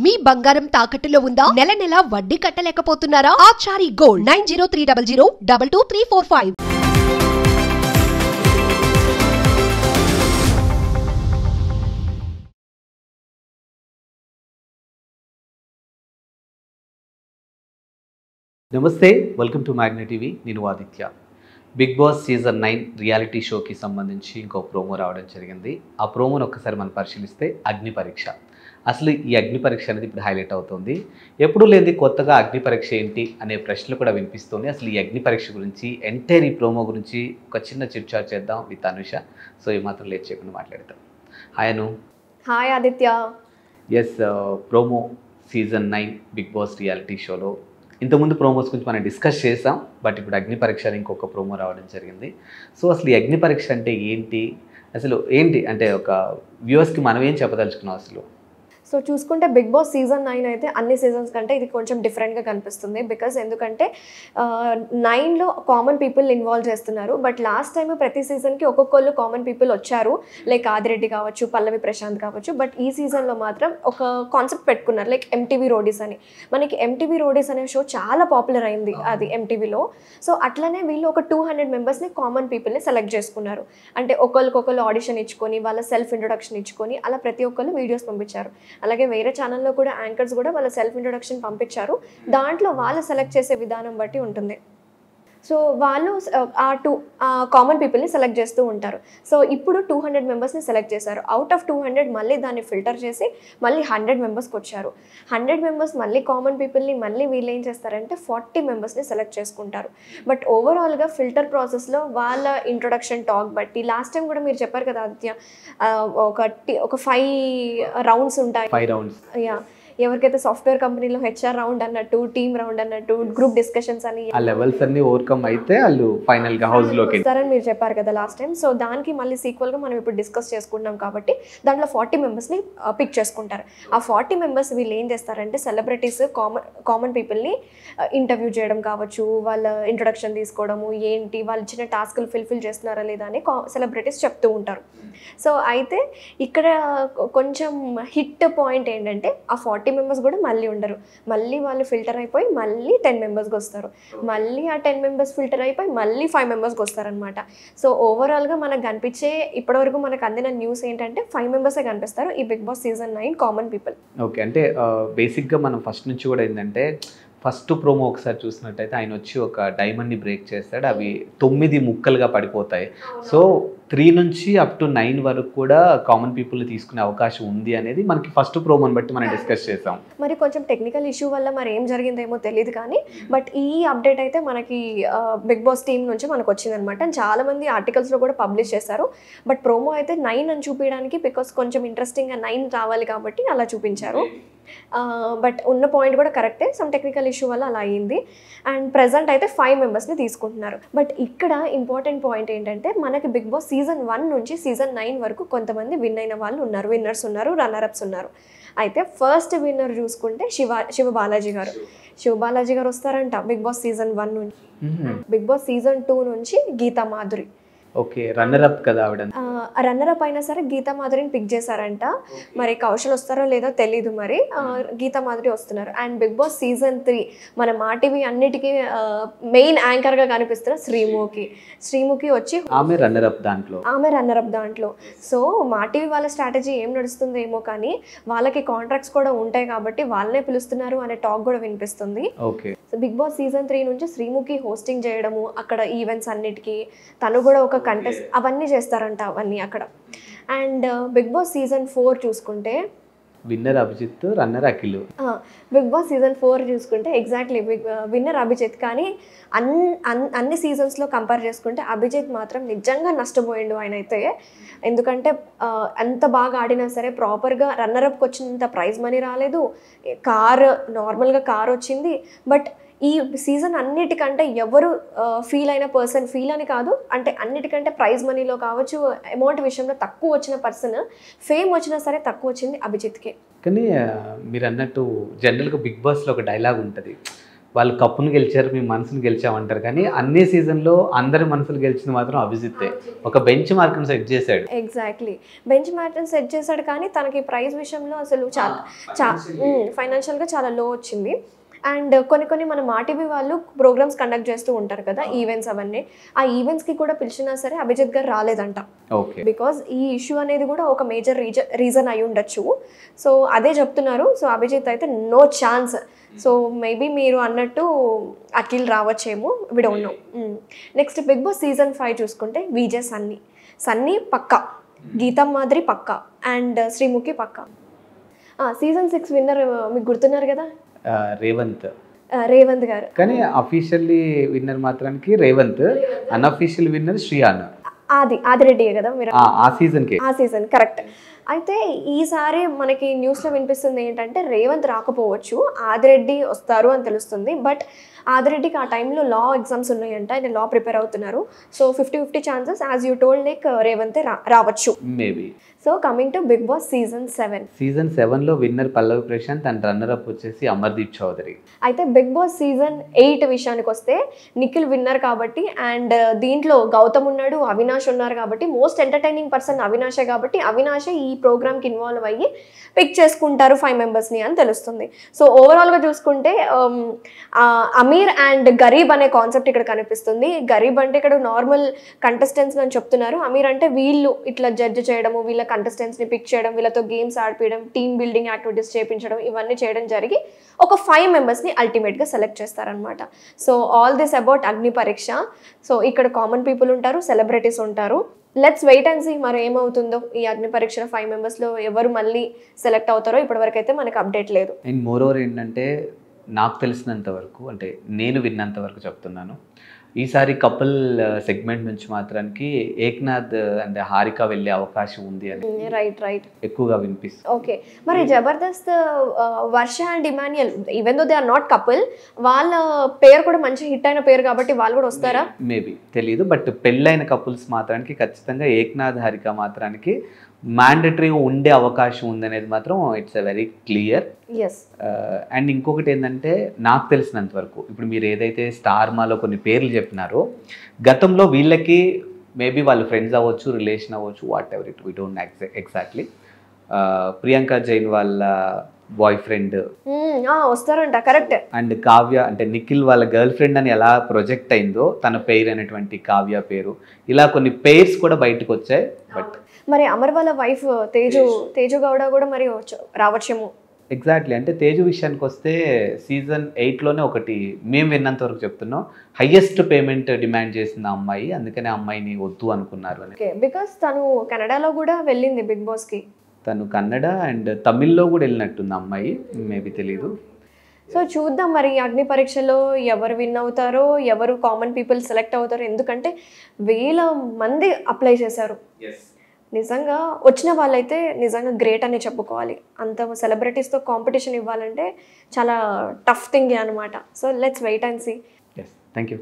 మీ బంగారం తాకట్టులో ఉందా? నెల నెల వడ్డీ కట్టలేకపోతున్నారా? ఆచారి గోల్డ్ 9030022345. నమస్తే, వెల్కమ్ టు మ్యాగ్నా టీవీ. నేను Aditya. Bigg boss season 9 reality షోకి సంబంధించి ఇంకో ప్రోమో రావడం జరిగింది. ఆ ప్రోమోను ఒక్కసారి మనం పరిశీలిస్తే అగ్ని పరీక్ష. అసలు ఈ అగ్ని పరీక్ష అనేది ఇప్పుడు హైలైట్ అవుతుంది. ఎప్పుడు లేని కొత్తగా అగ్ని పరీక్ష ఏంటి అనే ప్రశ్నలు కూడా వినిపిస్తుంది. అసలు ఈ అగ్ని పరీక్ష గురించి, ఎంటైర్ ఈ ప్రోమో గురించి ఒక చిన్న చిట్ చాట్ చేద్దాం విత్ అనుష. సో ఈ మాత్రం లేట్ చేయకుండా మాట్లాడతాం. Hi Anu. Hi Aditya. Yes, promo season 9 Bigg Boss reality షోలో ఇంతకుముందు ప్రోమోస్ గురించి మనం డిస్కస్ చేసాం. బట్ ఇప్పుడు అగ్ని పరీక్ష ఇంకొక ప్రోమో రావడం జరిగింది. సో అసలు ఈ అగ్ని పరీక్ష అంటే ఏంటి, అసలు ఏంటి అంటే ఒక వ్యూవర్స్కి మనం ఏం చెప్పదలుచుకున్నాం అసలు? సో చూసుకుంటే బిగ్ బాస్ సీజన్ 9 అయితే అన్ని సీజన్స్ కంటే ఇది కొంచెం డిఫరెంట్గా కనిపిస్తుంది. బికాజ్ ఎందుకంటే 9లో కామన్ పీపుల్ ఇన్వాల్వ్ చేస్తున్నారు. బట్ లాస్ట్ టైం ప్రతి సీజన్కి ఒక్కొక్కళ్ళు కామన్ పీపుల్ వచ్చారు. లైక్ ఆదిరెడ్డి కావచ్చు, పల్లవి ప్రశాంత్ కావచ్చు. బట్ ఈ సీజన్లో మాత్రం ఒక కాన్సెప్ట్ పెట్టుకున్నారు, లైక్ ఎంటీవీ రోడీస్ అని. మనకి ఎంటీవీ రోడీస్ అనే షో చాలా పాపులర్ అయింది అది ఎంటీవీలో. సో అట్లనే వీళ్ళు ఒక 200 మెంబర్స్ని కామన్ పీపుల్ని సెలెక్ట్ చేసుకున్నారు. అంటే ఒకళ్ళకొకళ్ళు ఆడిషన్ ఇచ్చుకొని, వాళ్ళ సెల్ఫ్ ఇంట్రొడక్షన్ ఇచ్చుకొని అలా ప్రతి ఒక్కళ్ళు వీడియోస్ పంపించారు. అలాగే వేరే ఛానల్లో కూడా యాంకర్స్ కూడా వాళ్ళ సెల్ఫ్ ఇంట్రొడక్షన్ పంపించారు. దాంట్లో వాళ్ళు సెలెక్ట్ చేసే విధానం బట్టి ఉంటుంది. సో వాళ్ళు కామన్ పీపుల్ని సెలెక్ట్ చేస్తూ ఉంటారు. సో ఇప్పుడు 200 మెంబర్స్ని సెలెక్ట్ చేశారు. అవుట్ ఆఫ్ 200 మళ్ళీ దాన్ని ఫిల్టర్ చేసి మళ్ళీ 100 మెంబర్స్కి వచ్చారు. 100 మెంబర్స్ మళ్ళీ కామన్ పీపుల్ని మళ్ళీ వీళ్ళు ఏం చేస్తారంటే 40 మెంబర్స్ని సెలెక్ట్ చేసుకుంటారు. బట్ ఓవరాల్గా ఫిల్టర్ ప్రాసెస్లో వాళ్ళ ఇంట్రొడక్షన్ టాక్ బట్టి, లాస్ట్ టైం కూడా మీరు చెప్పారు కదా ఆదిత్య, ఒక 5 రౌండ్స్ ఉంటాయి. 5 రౌండ్స్. యా, ఎవరికైతే సాఫ్ట్వేర్ కంపెనీలో హెచ్ఆర్ రౌండ్ అన్నట్టు, టీమ్ రౌండ్ అన్నట్టు, గ్రూప్ డిస్కషన్స్ అని, ఆ లెవెల్స్ అన్ని ఓవర్కమ్ అయితే వాళ్ళు ఫైనల్ గా హౌస్ లోకి వెళ్తారని మీరు చెప్పారు కదా లాస్ట్ టైం. సో దానికి మళ్ళీ సీక్వెల్ గా మనం ఇప్పుడు డిస్కస్ చేసుకుంటున్నాం కాబట్టి దాంట్లో 40 మెంబర్స్ని పిక్ చేసుకుంటారు. ఆ 40 మెంబర్స్ వీళ్ళు ఏం చేస్తారంటే సెలబ్రిటీస్ కామన్ పీపుల్ని ఇంటర్వ్యూ చేయడం కావచ్చు, వాళ్ళ ఇంట్రొడక్షన్ తీసుకోవడము, ఏంటి వాళ్ళు ఇచ్చిన టాస్క్లు ఫుల్ఫిల్ చేస్తున్నారా లేదా అని సెలబ్రిటీస్ చెప్తూ ఉంటారు. సో అయితే ఇక్కడ కొంచెం హిట్ పాయింట్ ఏంటంటే ఆ 40 మెంబర్స్ కూడా మళ్ళీ ఉండరు. మళ్ళీ వాళ్ళు ఫిల్టర్ అయిపోయి మళ్ళీ 10 మెంబర్స్కి వస్తారు. మళ్ళీ ఆ 10 మెంబర్స్ ఫిల్టర్ అయిపోయి మళ్ళీ 5 మెంబర్స్కి వస్తారనమాట. సో ఓవరాల్గా మనకు కనిపించే ఇప్పటివరకు మనకు అందిన న్యూస్ ఏంటంటే 5 మెంబర్సే కనిపిస్తారు ఈ big boss season 9 common people. Okay, అంటే బేసిక్గా మనం ఫస్ట్ నుంచి కూడా ఏంటంటే ఫస్ట్ ప్రోమో ఒకసారి చూసినట్టయితే ఆయన వచ్చి ఒక డైమండ్ని బ్రేక్ చేస్తాడు. అవి 9 ముక్కలుగా పడిపోతాయి. సో 3 నుంచి అప్ టు 9 వరకు కూడా కామన్ పీపుల్ని తీసుకునే అవకాశం ఉంది అనేది మనకి ఫస్ట్ ప్రోమోని బట్టి మనం డిస్కస్ చేసాం. మరి కొంచెం టెక్నికల్ ఇష్యూ వల్ల మరి ఏం జరిగిందేమో తెలియదు కానీ, బట్ ఈ అప్డేట్ అయితే మనకి బిగ్ బాస్ టీమ్ నుంచి మనకు వచ్చిందనమాట. చాలామంది ఆర్టికల్స్లో కూడా పబ్లిష్ చేశారు. బట్ ప్రోమో అయితే 9 అని చూపించడానికి, బికాస్ కొంచెం ఇంట్రెస్టింగ్గా 9 రావాలి కాబట్టి అలా చూపించారు. బట్ ఉన్న పాయింట్ కూడా కరెక్టే, సమ్ టెక్నికల్ ఇష్యూ వల్ల అలా అయ్యింది. అండ్ ప్రెజెంట్ అయితే 5 మెంబర్స్ని తీసుకుంటున్నారు. బట్ ఇక్కడ ఇంపార్టెంట్ పాయింట్ ఏంటంటే మనకి బిగ్ బాస్ సీజన్ 1 నుంచి సీజన్ 9 వరకు కొంతమంది విన్ అయిన వాళ్ళు ఉన్నారు, విన్నర్స్ ఉన్నారు, రన్నర్అప్స్ ఉన్నారు. అయితే ఫస్ట్ విన్నర్ చూసుకుంటే శివ బాలాజీ గారు వస్తారంట బిగ్ బాస్ సీజన్ 1 నుంచి. బిగ్ బాస్ సీజన్ 2 నుంచి గీతా మాధురి. ఓకే, రన్నర్అప్ కదా ఆవిడ. రన్నర్అప్ అయినా సరే గీతా మాధురిని పిక్ చేశారంట. మరి కౌశల్ వస్తారో లేదో తెలీదు, మరి గీతా మాధురి వస్తున్నారు. అండ్ బిగ్ బాస్ సీజన్ 3 మన మా టీవీ అన్నిటికీ మెయిన్ యాంకర్గా కనిపిస్తున్న శ్రీముఖి వచ్చి ఆమె రన్నర్అప్ దాంట్లో. సో మా టీవీ వాళ్ళ స్ట్రాటజీ ఏం నడుస్తుందేమో కానీ వాళ్ళకి కాంట్రాక్ట్స్ కూడా ఉంటాయి కాబట్టి వాళ్ళనే పిలుస్తున్నారు అనే టాక్ కూడా వినిపిస్తుంది. Okay, so big boss season 3 నుంచి శ్రీముఖి హోస్టింగ్ చేయడము, అక్కడ ఈవెంట్స్ అన్నిటికీ తను కూడా ఒక కంటెస్ట్ అవన్నీ చేస్తారంట, అవన్నీ అక్కడ. అండ్ బిగ్ బాస్ సీజన్ 4 చూసుకుంటే winner Abhijeet, runner Akhil. Big boss season 4 చూసుకుంటే ఎగ్జాక్ట్లీ విన్నర్ అభిజిత్. కానీ అన్ని సీజన్స్లో కంపేర్ చేసుకుంటే అభిజిత్ మాత్రం నిజంగా నష్టపోయిండు ఆయన అయితే. ఎందుకంటే అంత బాగా ఆడినా సరే ప్రాపర్గా రన్నర్అప్కి వచ్చినంత ప్రైజ్ మనీ రాలేదు. నార్మల్గా కార్ వచ్చింది. బట్ ఈ సీజన్ అన్నిటికంటే ఎవరు ఫీల్ అయిన పర్సన్, ఫీల్ అని కాదు అంటే అన్నిటికంటే ప్రైజ్ మనీలో కావచ్చు, అమౌంట్ విషయంలో తక్కువ వచ్చిన పర్సన్, ఫేమ్ వచ్చినా సరే తక్కువ వచ్చింది అభిజిత్కి. కానీ మీరు అన్నట్టు జనరల్గా బిగ్ బాస్లో ఒక డైలాగ్ ఉంటుంది, వాళ్ళు కప్పును గెలిచారు, మీ మనసును గెలిచామంటారు, కానీ అన్ని సీజన్లో అందరి మనసులు గెలిచింది మాత్రం అభిజిత్తే. ఒక బెంచ్ మార్క్ని సెట్ చేశాడు. ఎగ్జాక్ట్లీ, బెంచ్ మార్క్ని సెట్ చేశాడు, కానీ తనకి ప్రైజ్ విషయంలో అసలు ఫైనాన్షియల్గా చాలా లో వచ్చింది. అండ్ కొన్ని మన మాటీవీ వాళ్ళు ప్రోగ్రామ్స్ కండక్ట్ చేస్తూ ఉంటారు కదా, ఈవెంట్స్ అవన్నీ. ఆ ఈవెంట్స్కి కూడా పిలిచినా సరే అభిజిత్ గారు రాలేదంట. ఓకే. బికాజ్ ఈ ఇష్యూ అనేది కూడా ఒక మేజర్ రీజన్ అయి ఉండొచ్చు. సో అదే చెప్తున్నారు. సో అభిజిత్ అయితే నో ఛాన్స్. సో మేబీ మీరు అన్నట్టు అఖిల్ రావచ్చేమో, we don't know. Next Bigg boss season 5 చూసుకుంటే విజయ్ సన్నీ పక్కా, గీతం మాదిరి పక్కా, అండ్ శ్రీముఖి పక్కా. సీజన్ 6 విన్నర్ మీకు గుర్తున్నారు కదా, రేవంత్ గారు. కానీ అఫీషియల్లీ విన్నర్ మాత్రానికి రేవంత్, అన్అఫీషియల్ విన్నర్ శ్రీయాన్. ఆదిరెడ్డి కదా మీరు, ఆ సీజన్ కరెక్ట్. అయితే ఈసారి మనకి న్యూస్లో వినిపిస్తుంది ఏంటంటే రేవంత్ రాకపోవచ్చు, ఆదిరెడ్డి వస్తారు అని తెలుస్తుంది. బట్ ఆదిరెడ్డికి ఆ టైంలో లా ఎగ్జామ్స్ ఉన్నాయంట, ఆయన లా ప్రిపేర్ అవుతున్నారు. So 50-50 chances, as you told, like రేవంతే రావచ్చు maybe. So coming to Bigg boss season 7లో winner Pallavi Prashanth and runner up వచ్చేసి అమర్దీప్ చౌదరి. అయితే బిగ్ బాస్ సీజన్ 8 విషయానికి వస్తే నిఖిల్ విన్నర్ కాబట్టి, అండ్ దీంట్లో గౌతమ్ ఉన్నాడు, అవినాష్ ఉన్నారు కాబట్టి, మోస్ట్ ఎంటర్టైనింగ్ పర్సన్ అవినాషే కాబట్టి అవినాషే ఈ ప్రోగ్రామ్కి ఇన్వాల్వ్ అయ్యి పిక్ చేసుకుంటారు 5 మెంబర్స్ని అని తెలుస్తుంది. సో ఓవరాల్గా చూసుకుంటే అమీర్ అండ్ గరీబ్ అనే కాన్సెప్ట్ ఇక్కడ కనిపిస్తుంది. గరీబ్ అంటే ఇక్కడ నార్మల్ కంటెస్టెంట్స్ అని చెప్తున్నారు, అమీర్ అంటే వీళ్ళు ఇట్లా జడ్జ్ చేయడము, వీళ్ళ కంటెస్టెంట్స్ని పిక్ చేయడం, వీళ్ళతో గేమ్స్ ఆడిపించడం, టీమ్ బిల్డింగ్ యాక్టివిటీస్ చేయించడం, ఇవన్నీ చేయడం జరిగి ఒక 5 మెంబర్స్ని అల్టిమేట్గా సెలెక్ట్ చేస్తారనమాట. సో ఆల్ దిస్ అబౌట్ అగ్ని పరీక్ష. సో ఇక్కడ కామన్ పీపుల్ ఉంటారు, సెలబ్రిటీస్ ఉంటారు. లెట్స్ వెయిట్ అండ్ సీ మరి ఏమవుతుందో. ఈ అగ్ని పరీక్షలో 5 మెంబర్స్లో ఎవరు మళ్ళీ సెలెక్ట్ అవుతారో ఇప్పటివరకు అయితే మనకు అప్డేట్ లేదు. అండ్ మోర్ ఓవర్ ఏంటంటే నాకు తెలిసినంత వరకు, అంటే నేను విన్నంత వరకు చెప్తున్నాను, ఈసారి కపుల్ సెగ్మెంట్ నుంచి మాత్రానికి ఏక్నాథ్ అండ్ హారిక వెళ్ళే అవకాశం ఉంది అని రైట్ ఎక్కువగా వినిపిస్తుంది. ఓకే, మరి Jabardasth Varsha and Emmanuel, even though they are not couple, వాళ్ళ పేరు కూడా మంచి హిట్ అయిన పేరు కాబట్టి వాళ్ళు కూడా వస్తారా మేబీ తెలియదు. బట్ పెళ్ళైన కపుల్స్ మాత్రానికి ఖచ్చితంగా ఏక్నాథ్ హారిక మాత్రానికి మ్యాండటరీగా ఉండే అవకాశం ఉందనేది మాత్రం it's a very clear. And ఇంకొకటి ఏంటంటే నాకు తెలిసినంత వరకు, ఇప్పుడు మీరు ఏదైతే స్టార్ మాలో కొన్ని పేర్లు చెప్పినారో, గతంలో వీళ్ళకి మేబీ వాళ్ళు ఫ్రెండ్స్ అవ్వచ్చు, రిలేషన్ అవ్వచ్చు, whatever it, we don't exactly. Priyanka Jain వాళ్ళ బాయ్ ఫ్రెండ్ వస్తారంట, కరెక్ట్. అండ్ కావ్య అంటే నిఖిల్ వాళ్ళ గర్ల్ ఫ్రెండ్ అని ఎలా ప్రొజెక్ట్ అయిందో తన పేరు అనేటువంటి కావ్య పేరు, ఇలా కొన్ని పేర్స్ కూడా బయటకు వచ్చాయి. బట్ మరి అమర్ వాళ్ళ వైఫ్ తేజు గౌడ కూడా మరి రావచ్చేమో. ఎగ్జాక్ట్లీ. అంటే తేజు విషయానికి వస్తే సీజన్ 8లోనే ఒకటి మేము విన్నంత వరకు చెప్తున్నాం, హైయెస్ట్ పేమెంట్ డిమాండ్ చేసింది ఆ అమ్మాయి, అందుకనే ఆ అమ్మాయిని వద్దు అనుకున్నారు అని. బికాస్ తను కెనడాలో కూడా వెళ్ళింది బిగ్ బాస్కి. తను కన్నడ అండ్ తమిళ్లో కూడా వెళ్ళినట్టుంది అమ్మాయి, మేబీ తెలీదు. సో చూద్దాం మరి అగ్ని పరీక్షలో ఎవరు విన్ అవుతారో, ఎవరు కామన్ పీపుల్ సెలెక్ట్ అవుతారో. ఎందుకంటే 1000 మంది అప్లై చేశారు. నిజంగా వచ్చిన వాళ్ళైతే నిజంగా గ్రేట్ అని చెప్పుకోవాలి. అంత సెలబ్రిటీస్తో కాంపిటీషన్ ఇవ్వాలంటే చాలా టఫ్ థింగ్ అనమాట. So let's wait and see. Thank you.